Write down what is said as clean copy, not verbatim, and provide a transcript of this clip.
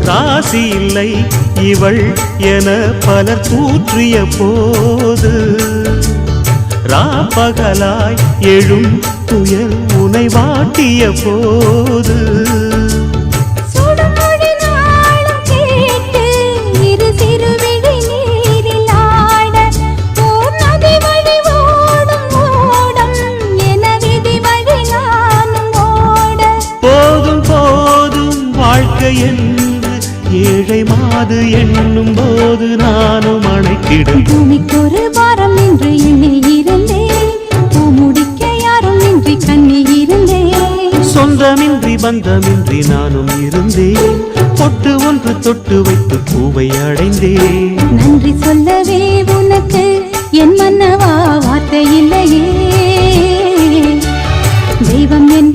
ராசி இல்லை இவள் என பலர் கூற்றிய போது ராப்பகலாய் எழும் துயர் உனை வாட்டிய போது என்று ஏழை மாது எண்ணும் போது நானும் அணைக்கிடும். பூமிக்கொரு வாரம் என்று எண்ணி இருந்தேன், பூமுடிக்க யாரும் இன்றி கண்ணி இருந்தேன். சொந்தமின்றி பந்தமின்றி நானும் இருந்தேன், பொட்டு ஒன்று தொட்டு வைத்து பூவை அடைந்தேன். நன்றி சொல்லவே உனக்கு என் மன்னவா வார்த்தை இல்லையே, தெய்வம் என்